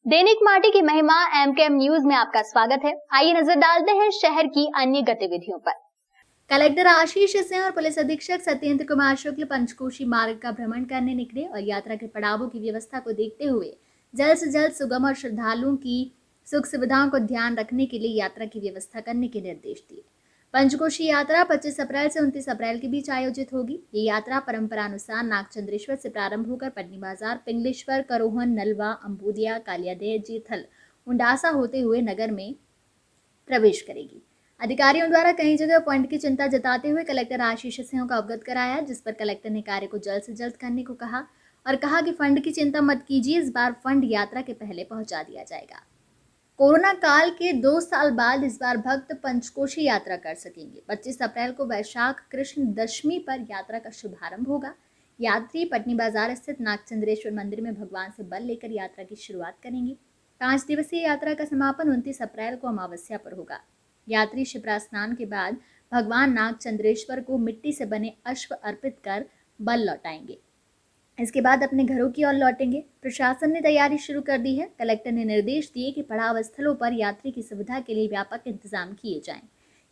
दैनिक माटी की महिमा एमकेएम न्यूज में आपका स्वागत है। आइए नजर डालते हैं शहर की अन्य गतिविधियों पर। कलेक्टर आशीष सिंह और पुलिस अधीक्षक सत्येंद्र कुमार शुक्ल पंचकोशी मार्ग का भ्रमण करने निकले और यात्रा के पड़ावों की व्यवस्था को देखते हुए जल्द से जल्द सुगम और श्रद्धालुओं की सुख सुविधाओं को ध्यान रखने के लिए यात्रा की व्यवस्था करने के निर्देश दिए। पंचकोशी यात्रा 25 अप्रैल से 29 अप्रैल के बीच आयोजित होगी। ये यात्रा परंपरानुसार नागचंद्रेश्वर से प्रारंभ होकर पटनी बाजार, पिंगलेश्वर, करोहन, नलवा, अंबुदिया, कालियादेह, जीथल, उंडासा होते हुए नगर में प्रवेश करेगी। अधिकारियों द्वारा कई जगह पॉइंट की चिंता जताते हुए कलेक्टर आशीष सिंह को अवगत कराया, जिस पर कलेक्टर ने कार्य को जल्द से जल्द करने को कहा और कहा कि फंड की चिंता मत कीजिए, इस बार फंड यात्रा के पहले पहुंचा दिया जाएगा। कोरोना काल के 2 साल बाद इस बार भक्त पंचकोशी यात्रा कर सकेंगे। 25 अप्रैल को वैशाख कृष्ण दशमी पर यात्रा का शुभारंभ होगा। यात्री पटनी बाजार स्थित नागचंद्रेश्वर मंदिर में भगवान से बल लेकर यात्रा की शुरुआत करेंगे। 5 दिवसीय यात्रा का समापन 29 अप्रैल को अमावस्या पर होगा। यात्री शिप्रा स्नान के बाद भगवान नागचंद्रेश्वर को मिट्टी से बने अश्व अर्पित कर बल लौटाएंगे। इसके बाद अपने घरों की ओर लौटेंगे। प्रशासन ने तैयारी शुरू कर दी है। कलेक्टर ने निर्देश दिए कि पड़ाव स्थलों पर यात्री की सुविधा के लिए व्यापक इंतजाम किए जाएं।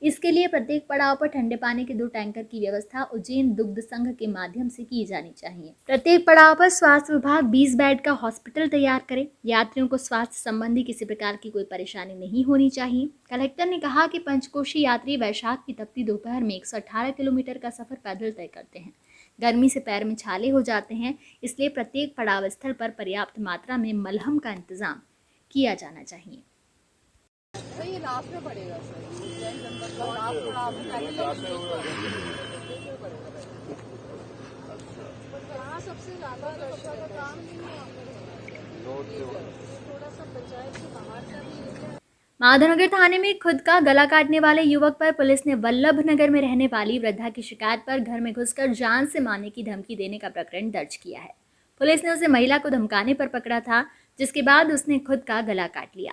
इसके लिए प्रत्येक पड़ाव पर ठंडे पानी के 2 टैंकर की व्यवस्था उज्जैन दुग्ध संघ के माध्यम से की जानी चाहिए। प्रत्येक पड़ाव पर स्वास्थ्य विभाग 20 बेड का हॉस्पिटल तैयार करे। यात्रियों को स्वास्थ्य संबंधी किसी प्रकार की कोई परेशानी नहीं होनी चाहिए। कलेक्टर ने कहा कि पंचकोशी यात्री वैशाख की तपती दोपहर में 118 किलोमीटर का सफर पैदल तय करते हैं। गर्मी से पैर में छाले हो जाते हैं, इसलिए प्रत्येक पड़ाव स्थल पर पर्याप्त मात्रा में मलहम का इंतजाम किया जाना चाहिए। तो ये लास्ट में पड़ेगा सर, जैन जनपद का लास्ट पड़ाव में पहले यहाँ सबसे ज्यादा रक्षा का काम नहीं है, थोड़ा सा पंचायत के बाहर का भी। माधवनगर थाने में खुद का गला काटने वाले युवक पर पुलिस ने वल्लभ नगर में रहने वाली वृद्धा की शिकायत पर घर में घुसकर जान से मारने की धमकी देने का प्रकरण दर्ज किया है। पुलिस ने उसे महिला को धमकाने पर पकड़ा था, जिसके बाद उसने खुद का गला काट लिया।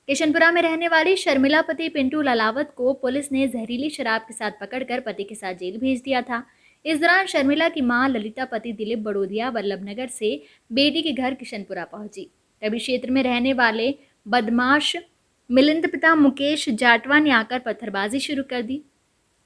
किशनपुरा में रहने वाली शर्मिला पति पिंटू लालावत को पुलिस ने जहरीली शराब के साथ पकड़कर पति के साथ जेल भेज दिया था। इस दौरान शर्मिला की मां ललिता पति दिलीप बड़ोदिया वल्लभनगर से बेटी के घर किशनपुरा पहुंची। तभी क्षेत्र में रहने वाले बदमाश मिलिंद पिता मुकेश जाटवा ने आकर पत्थरबाजी शुरू कर दी।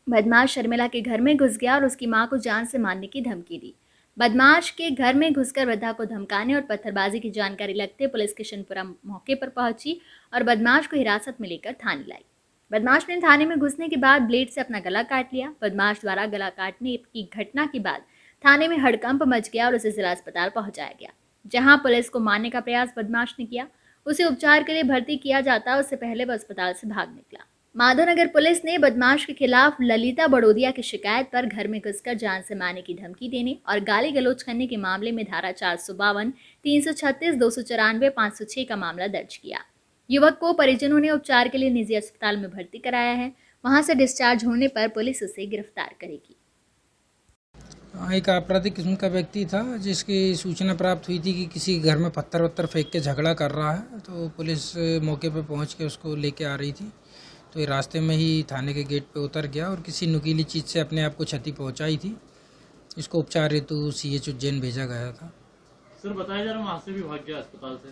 बदमाश शर्मिला के घर में घुस गया और उसकी मां को जान से मारने की धमकी दी। बदमाश के घर में घुसकर वृद्धा को धमकाने और पत्थरबाजी की जानकारी लगते पुलिस किशनपुरा मौके पर पहुंची और बदमाश को हिरासत में लेकर थाने लाई। बदमाश ने थाने में घुसने के बाद ब्लेड से अपना गला काट लिया। बदमाश द्वारा गला काटने की घटना के बाद थाने में हड़कंप मच गया और उसे जिला अस्पताल पहुंचाया गया, जहां पुलिस को मारने का प्रयास बदमाश ने किया। उसे उपचार के लिए भर्ती किया जाता, उससे पहले वह अस्पताल से भाग निकला। माधवनगर पुलिस ने बदमाश के खिलाफ ललिता बड़ोदिया की शिकायत पर घर में घुसकर जान से मारने की धमकी देने और गाली गलौज करने के मामले में धारा 452, 336, 294, 506 का मामला दर्ज किया। युवक को परिजनों ने उपचार के लिए निजी अस्पताल में भर्ती कराया है। वहां से डिस्चार्ज होने पर पुलिस उसे गिरफ्तार करेगी। एक आपराधिक किस्म का व्यक्ति था जिसकी सूचना प्राप्त हुई थी कि किसी घर में पत्थर वत्थर फेंक के झगड़ा कर रहा है, तो पुलिस मौके पर पहुंच के उसको लेके आ रही थी। तो ये रास्ते में ही थाने के गेट पे उतर गया और किसी नुकीली चीज़ से अपने आप को क्षति पहुंचाई थी। इसको उपचार हेतु सीएच उज्जैन भेजा गया था। सर बताया जा रहा वहाँ से भी भाग गया अस्पताल से।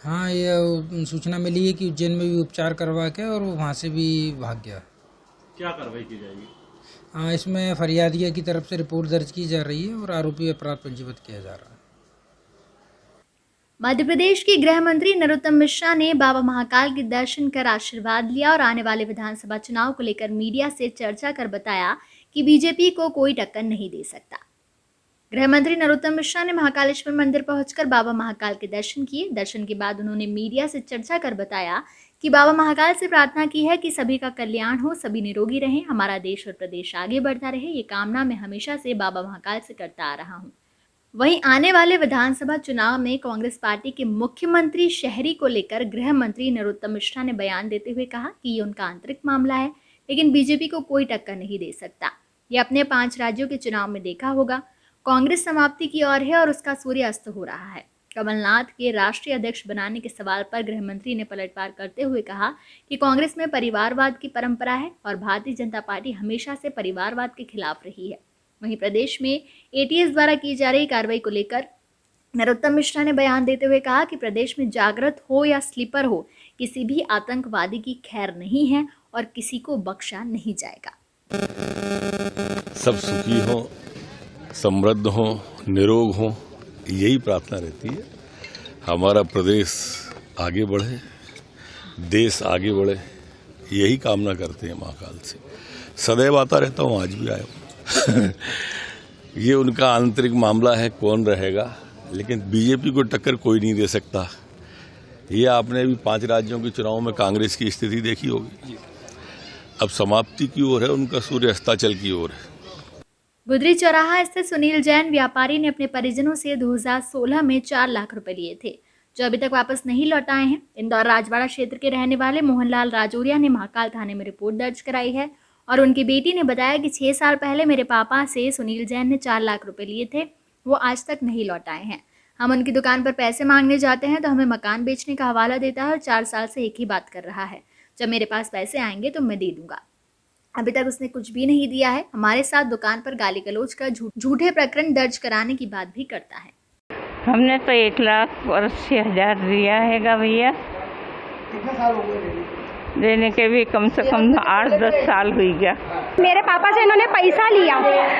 हाँ, ये सूचना मिली है कि उज्जैन में भी उपचार करवा के और वहाँ से भी भाग गया। क्या कार्रवाई की जाएगी? हाँ, इसमें फरियादिया की तरफ से रिपोर्ट दर्ज की जा रही है और आरोपी अपराध पंजीबद्ध किया जा रहा है। मध्य प्रदेश के गृह मंत्री नरोत्तम मिश्रा ने बाबा महाकाल के दर्शन कर आशीर्वाद लिया और आने वाले विधानसभा चुनाव को लेकर मीडिया से चर्चा कर बताया कि बीजेपी को कोई टक्कर नहीं दे सकता। गृह मंत्री नरोत्तम मिश्रा ने महाकालेश्वर मंदिर पहुंचकर बाबा महाकाल के दर्शन किए। दर्शन के बाद उन्होंने मीडिया से चर्चा कर बताया कि बाबा महाकाल से प्रार्थना की है कि सभी का कल्याण हो, सभी निरोगी रहें, हमारा देश और प्रदेश आगे बढ़ता रहे। ये कामना मैं हमेशा से बाबा महाकाल से करता आ रहा हूँ। वहीं आने वाले विधानसभा चुनाव में कांग्रेस पार्टी के मुख्यमंत्री शहरी को लेकर गृह मंत्री नरोत्तम मिश्रा ने बयान देते हुए कहा कि ये उनका आंतरिक मामला है, लेकिन बीजेपी को कोई टक्कर नहीं दे सकता। ये अपने 5 राज्यों के चुनाव में देखा होगा। कांग्रेस समाप्ति की ओर है और उसका सूर्य अस्त हो रहा है। कमलनाथ के राष्ट्रीय अध्यक्ष बनाने के सवाल पर गृह मंत्री ने पलटवार करते हुए कहा कि कांग्रेस में परिवारवाद की परंपरा है और भारतीय जनता पार्टी हमेशा से परिवारवाद के खिलाफ रही है। वहीं प्रदेश में एटीएस द्वारा की जा रही कार्रवाई को लेकर नरोत्तम मिश्रा ने बयान देते हुए कहा कि प्रदेश में जागृत हो या स्लीपर हो, किसी भी आतंकवादी की खैर नहीं है और किसी को बख्शा नहीं जाएगा। सब सुखी हो, समृद्ध हो, निरोग हो, यही प्रार्थना रहती है। हमारा प्रदेश आगे बढ़े, देश आगे बढ़े, यही कामना करते हैं महाकाल से। सदैव आता रहता हूँ, आज भी आया हूँ। ये उनका आंतरिक मामला है, कौन रहेगा, लेकिन बीजेपी को टक्कर कोई नहीं दे सकता। ये आपने भी 5 राज्यों के चुनाव में कांग्रेस की स्थिति देखी होगी। अब समाप्ति की ओर है, उनका सूर्य अस्ताचल की ओर है। गुदरी चौराहा स्थित सुनील जैन व्यापारी ने अपने परिजनों से 2016 में 4 लाख रुपए लिए थे, जो अभी तक वापस नहीं लौट आए हैं। इंदौर राजवाड़ा क्षेत्र के रहने वाले मोहनलाल राजौरिया ने महाकाल थाने में रिपोर्ट दर्ज कराई है और उनकी बेटी ने बताया कि 6 साल पहले मेरे पापा से सुनील जैन ने 4 लाख रुपए लिए थे, वो आज तक नहीं लौट आए हैं। हम उनकी दुकान पर पैसे मांगने जाते हैं तो हमें मकान बेचने का हवाला देता है और 4 साल से एक ही बात कर रहा है, जब मेरे पास पैसे आएंगे तो मैं दे दूंगा। अभी तक उसने कुछ भी नहीं दिया है। हमारे साथ दुकान पर गाली गलौज का झूठे प्रकरण दर्ज कराने की बात भी करता है। हमने तो 1,80,000 दिया हैगा भैया। कितने साल हो गए देने के भी कम से कम 8-10 साल हुई गया। मेरे पापा से इन्होंने पैसा लिया,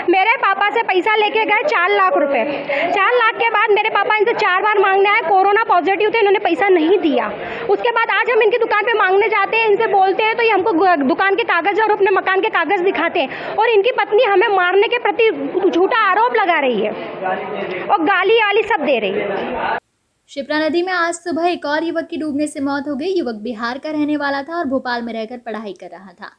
मेरे पापा से पैसा लेके गए 4 लाख रुपए। 4 लाख के बाद मेरे पापा इनसे 4 बार मांगने आए, कोरोना पॉजिटिव थे, इन्होंने पैसा नहीं दिया। उसके बाद आज हम इनकी दुकान पे मांगने जाते हैं, इनसे बोलते हैं तो ये हमको दुकान के कागज और अपने मकान के कागज दिखाते हैं और इनकी पत्नी हमें मारने के प्रति झूठा आरोप लगा रही है और गाली वाली सब दे रही है। शिप्रा नदी में आज सुबह एक और युवक की डूबने से मौत हो गई। युवक बिहार का रहने वाला था और भोपाल में रहकर पढ़ाई कर रहा था।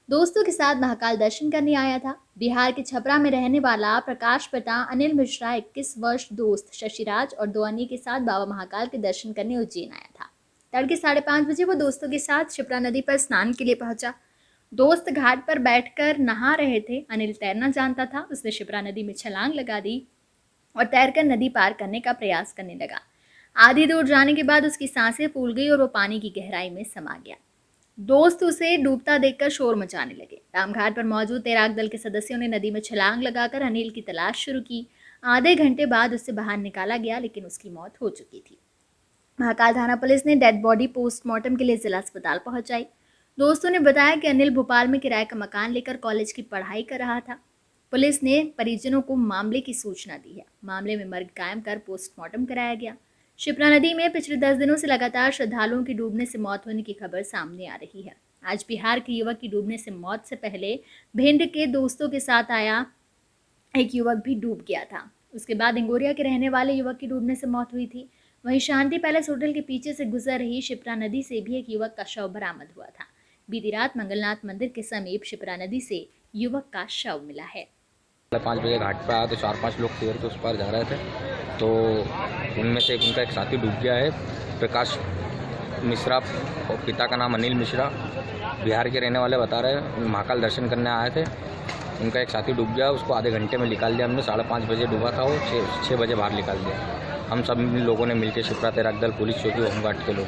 दोस्तों के साथ महाकाल दर्शन करने आया था। बिहार के छपरा में रहने वाला प्रकाश पिता अनिल मिश्रा 21 वर्ष दोस्त शशिराज और 2 अन्य के साथ बाबा महाकाल के दर्शन करने उज्जैन आया था। तड़के 5:30 बजे वो दोस्तों के साथ शिप्रा नदी पर स्नान के लिए पहुंचा। दोस्त घाट पर बैठकर नहा रहे थे। अनिल तैरना जानता था, उसने शिप्रा नदी में छलांग लगा दी और तैरकर नदी पार करने का प्रयास करने लगा। आधी दूर जाने के बाद उसकी सांसें फूल गई और वो पानी की गहराई में समा गया। दोस्त उसे डूबता देखकर शोर मचाने लगे। रामघाट पर मौजूद तैराक दल के सदस्यों ने नदी में छलांग लगाकर अनिल की तलाश शुरू की। आधे घंटे बाद उसे बाहर निकाला गया, लेकिन उसकी मौत हो चुकी थी। महाकाल थाना पुलिस ने डेड बॉडी पोस्टमार्टम के लिए जिला अस्पताल पहुंचाई। दोस्तों ने बताया कि अनिल भोपाल में किराए का मकान लेकर कॉलेज की पढ़ाई कर रहा था। पुलिस ने परिजनों को मामले की सूचना दी है। मामले में मर्ग कायम कर पोस्टमार्टम कराया गया। शिप्रा नदी में पिछले 10 दिनों से लगातार श्रद्धालुओं की डूबने से मौत होने की खबर सामने आ रही है। आज बिहार के युवक की डूबने से मौत से पहले भिंड के दोस्तों के साथ आया एक युवक भी डूब गया था। उसके बाद इंगोरिया के रहने वाले युवक की डूबने से मौत हुई थी। वहीं शांति पैलेस होटल के पीछे से गुजर रही शिप्रा नदी से भी एक युवक का शव बरामद हुआ था। बीती रात मंगलनाथ मंदिर के समीप शिप्रा नदी से युवक का शव मिला है। 5 बजे घाट पर आया तो 4-5 लोग शेर के उस पार जा रहे थे, तो उनमें से उनका एक साथी डूब गया है, प्रकाश मिश्रा, और पिता का नाम अनिल मिश्रा, बिहार के रहने वाले बता रहे हैं। महाकाल दर्शन करने आए थे, उनका एक साथी डूब गया, उसको आधे घंटे में निकाल दिया हमने। 5:30 बजे डूबा था वो, 6 बजे बाहर निकाल दिया। हम सब लोगों ने मिलकर शिप्रा तैराक दल, पुलिस चौकी, होमगार्ड के लोग